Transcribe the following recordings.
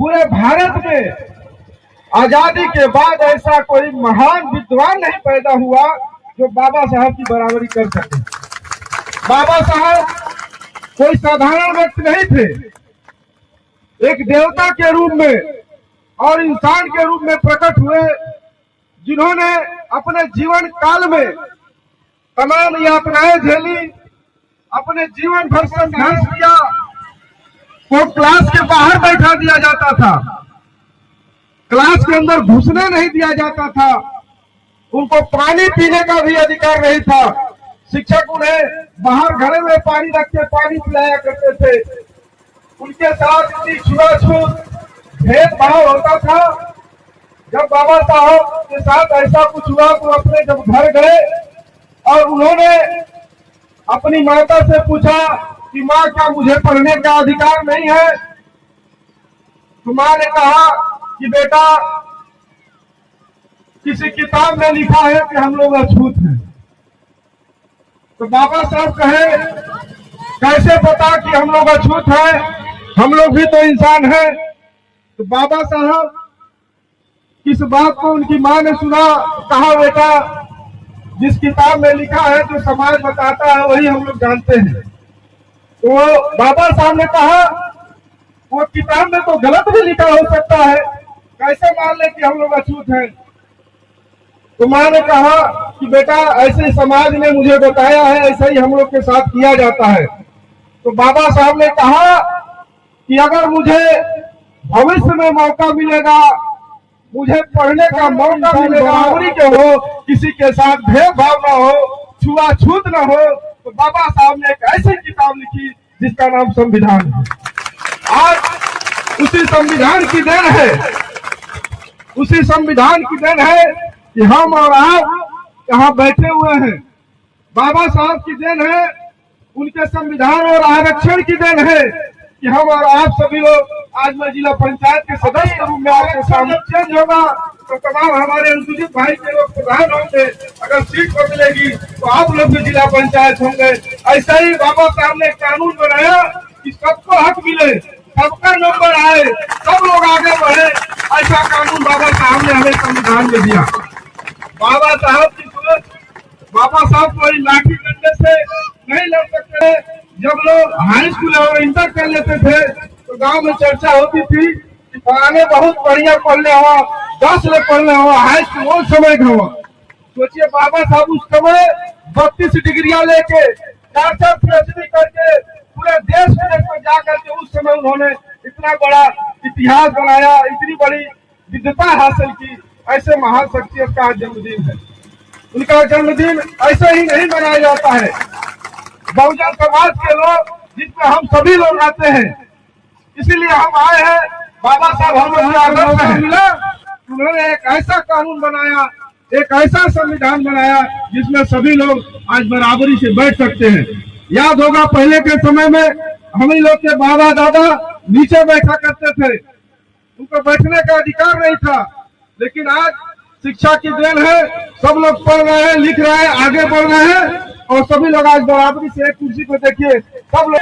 पूरे भारत में आजादी के बाद ऐसा कोई महान विद्वान नहीं पैदा हुआ जो बाबा साहब की बराबरी कर सके। बाबा साहब कोई साधारण व्यक्ति नहीं थे, एक देवता के रूप में और इंसान के रूप में प्रकट हुए, जिन्होंने अपने जीवन काल में तमाम यातनाएं झेली, अपने जीवन भर संघर्ष किया। को क्लास के बाहर बैठा दिया जाता था, क्लास के अंदर घुसने नहीं दिया जाता था, उनको पानी पीने का भी अधिकार नहीं था। शिक्षक उन्हें बाहर घड़े में पानी रख के पानी पिलाया करते थे। उनके साथ इतनी छुआछूत भेदभाव होता था। जब बाबा साहब के साथ ऐसा कुछ हुआ तो अपने जब घर गए और उन्होंने अपनी माता से पूछा कि माँ, क्या मुझे पढ़ने का अधिकार नहीं है? तो माँ ने कहा कि बेटा, किसी किताब में लिखा है कि हम लोग अछूत हैं। तो बाबा साहब कहे, कैसे पता कि हम लोग अछूत हैं? हम लोग भी तो इंसान हैं। तो बाबा साहब किस बात को उनकी माँ ने सुना, कहा बेटा, जिस किताब में लिखा है, जो समाज बताता है, वही हम लोग जानते हैं। तो बाबा साहब ने कहा, वो किताब में तो गलत भी लिखा हो सकता है, कैसे मान ले कि हम लोग अछूत हैं? तो माँ ने कहा कि बेटा, ऐसे समाज ने मुझे बताया है, ऐसा ही हम लोग के साथ किया जाता है। तो बाबा साहब ने कहा कि अगर मुझे भविष्य में मौका मिलेगा, मुझे पढ़ने का मौका मिलेगा, बराबरी के हो, किसी के साथ भेदभाव न हो, छुआछूत न हो, तो बाबा साहब ने एक ऐसी किताब लिखी जिसका नाम संविधान है। आज उसी संविधान की देन है, उसी संविधान की देन है कि हम और आप यहाँ बैठे हुए हैं। बाबा साहब की देन है, उनके संविधान और आरक्षण की देन है कि हम और आप सभी लोग आज मैं जिला पंचायत के सदस्य के रूप में आपके सामने चेंज होगा तो तमाम हमारे अनुसूचित भाई के लोग प्रधान होंगे। अगर सीट को मिलेगी तो आप लोग भी जिला पंचायत होंगे। ऐसा ही बाबा साहब ने कानून बनाया कि सबको हक मिले, सबका नंबर आए, सब लोग आगे बढ़े। ऐसा कानून बाबा साहब ने हमें संविधान में दिया। बाबा साहब की सोच, बाबा साहब कोई लाठी डंडे से नहीं लड़ सकते। जब लोग हाई स्कूल और इंटर कर लेते थे तो गांव में चर्चा होती थी कि फलाने बहुत बढ़िया पढ़ने हुआ, 10 ले पढ़ने हुआ, हाई स्कूल उस समय का हुआ। सोचिए, बाबा साहब उस समय 32 डिग्रियां लेके, 4 PhD करके पूरे देश विदेश में जा करके उस समय उन्होंने इतना बड़ा इतिहास बनाया, इतनी बड़ी विद्वता हासिल की। ऐसे महान शख्सियत का आज जन्मदिन है। उनका जन्मदिन ऐसे ही नहीं मनाया जाता है। बहुजन समाज के लोग, जिसमें हम सभी लोग आते हैं, इसीलिए हम आए हैं। बाबा साहब हमें आदर्श मिला, उन्होंने एक ऐसा कानून बनाया, एक ऐसा संविधान बनाया जिसमें सभी लोग आज बराबरी से बैठ सकते हैं। याद होगा, पहले के समय में हम ही लोग के बाबा दादा नीचे बैठा करते थे, उनको बैठने का अधिकार नहीं था। लेकिन आज शिक्षा की देन है, सब लोग पढ़ रहे हैं, लिख रहे हैं, आगे बढ़ रहे हैं और सभी लोग आज बराबरी से एक कुर्सी को देखिए, सब लोग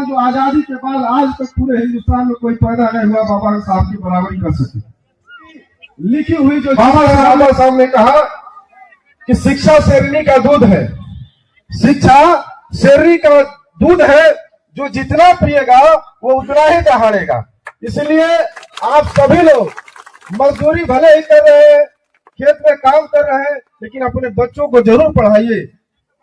जो आजादी के बाद आज तक पूरे हिंदुस्तान में कोई पैदा नहीं हुआ बाबा साहब की बराबरी कर सके। लिखी हुई जो बाबा साहब ने कहा कि शिक्षा शेरनी का दूध है, शिक्षा शेरनी का दूध है, जो जितना पिएगा वो उतना ही दहाड़ेगा। इसलिए आप सभी लोग मजदूरी भले ही कर रहे हैं, खेत में काम कर रहे हैं, लेकिन अपने बच्चों को जरूर पढ़ाइए,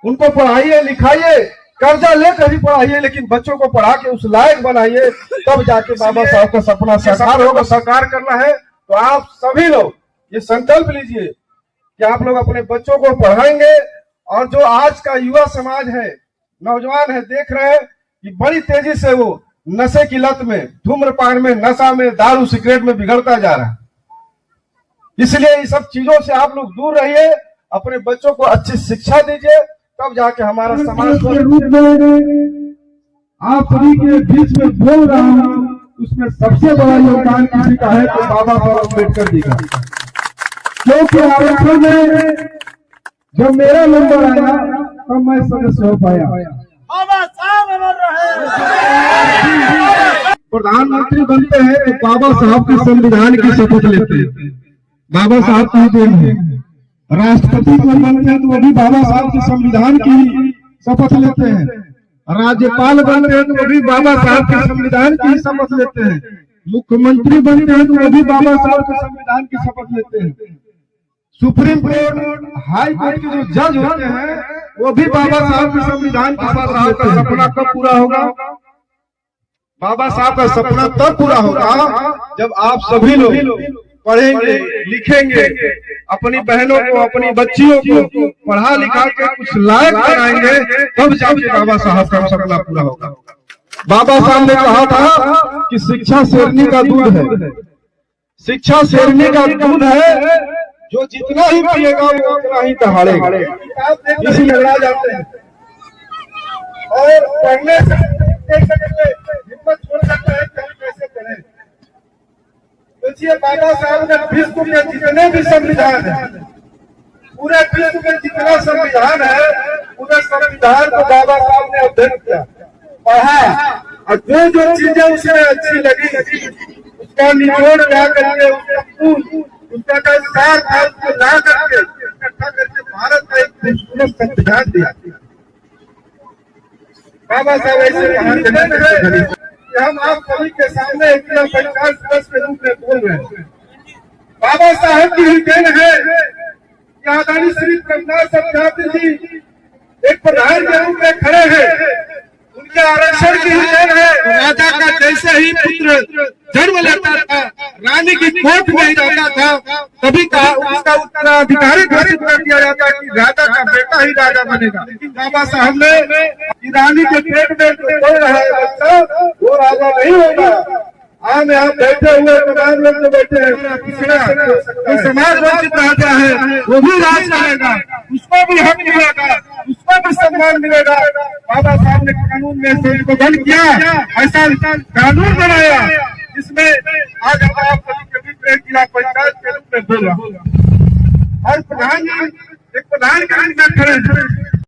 उनको पढ़ाइए, लिखाइए, कर्जा लेकर ही पढ़ाइए, लेकिन बच्चों को पढ़ा के उस लायक बनाइए, तब जाके बाबा साहब का सपना साकार होगा। साकार करना है तो आप सभी लोग ये संकल्प लीजिए कि आप लोग अपने बच्चों को पढ़ाएंगे। और जो आज का युवा समाज है, नौजवान है, देख रहे हैं कि बड़ी तेजी से वो नशे की लत में, धूम्रपान में, नशा में, दारू सिगरेट में बिगड़ता जा रहा है। इसलिए इन सब चीजों से आप लोग दूर रहिए, अपने बच्चों को अच्छी शिक्षा दीजिए, तब जाके हमारा समाज के रूप में आप सभी के बीच में बोल रहा हूं, उसमें सबसे बड़ा योगदान किसी का है तो बाबा साहब अम्बेडकर जी का। क्योंकि आरक्षण में जब मेरा नंबर आया तब मैं सदस्य हो पाया। बाबा साहब अमर रहे। प्रधानमंत्री बनते हैं तो बाबा साहब के संविधान की शपथ लेते हैं, बाबा साहब की देन है। राष्ट्रपति बनते हैं तो वो भी बाबा साहब के संविधान की शपथ लेते हैं। राज्यपाल बनते हैं तो वो भी बाबा साहब के संविधान की शपथ लेते हैं। मुख्यमंत्री बनते हैं तो वो भी बाबा साहब के संविधान की शपथ लेते हैं। सुप्रीम कोर्ट, हाई कोर्ट के जो जज होते हैं वो भी बाबा साहब के संविधान की शपथ लेते हैं। सपना कब पूरा होगा? बाबा साहब का सपना तब पूरा होगा जब आप सभी लोग पढ़ेंगे, लिखेंगे, अपनी बहनों को, अपनी बच्चियों को पढ़ा लिखा के कुछ लायक बनाएंगे, तब जाके बाबा साहब का सपना पूरा होगा। बाबा साहब ने कहा था कि शिक्षा शेरनी का दूध है, शिक्षा शेरनी का दूध है, जो जितना ही पिएगा वो उतना ही दहाड़ेगा। इसी लड़ा जाते हैं और पढ़ने से हिम्मत छोड़ जाता है कि हम कैसे पढ़े। सोचिए, बाबा साहब ने विश्व के जितने भी संविधान है, पूरे विश्व में जितना संविधान है, पूरे संविधान को बाबा साहब ने अध्ययन किया, पढ़ा, और जो जो चीजें उसे अच्छी लगी उसका निचोड़ ला करके, उसका मूल, उसका सार था, उसको ला करके इकट्ठा करके भारत का एक खूबसूरत संविधान दिया। बाबा साहब ऐसे महान है कि हम आप सभी के सामने इतना 50 वर्ष के रूप में बोल रहे हैं। बाबा साहब की ही देन है कि आदरणीय श्री प्रभुनाथ सत्यार्थी जी एक प्रधान के रूप में खड़े हैं। उनके आरक्षण की ही देन है। राजा का जैसे ही पुत्र जन्म लेता था, रानी की कोख में ही रहता था, तभी उसका उत्तराधिकारी घोषित कर दिया जाता कि राजा का बेटा ही राजा बनेगा। लेकिन बाबा साहब ने रानी के पेट में जो बोल रहा है बच्चा, वो राजा नहीं होगा। हम यहाँ बैठे हुए तमाम लोग जो बैठे हैं, पिछड़ा जो समाज वंचित राजा है वो भी राज करेगा, उसको भी हक मिलेगा, उसको भी सम्मान मिलेगा। बाबा साहब ने कानून में संशोधन किया, ऐसा कानून बनाया जिसमें आज आप सभी जिला पंचायत के रूप में बोल रहा हूँ। और प्रधान एक प्रधान के रूप में खड़े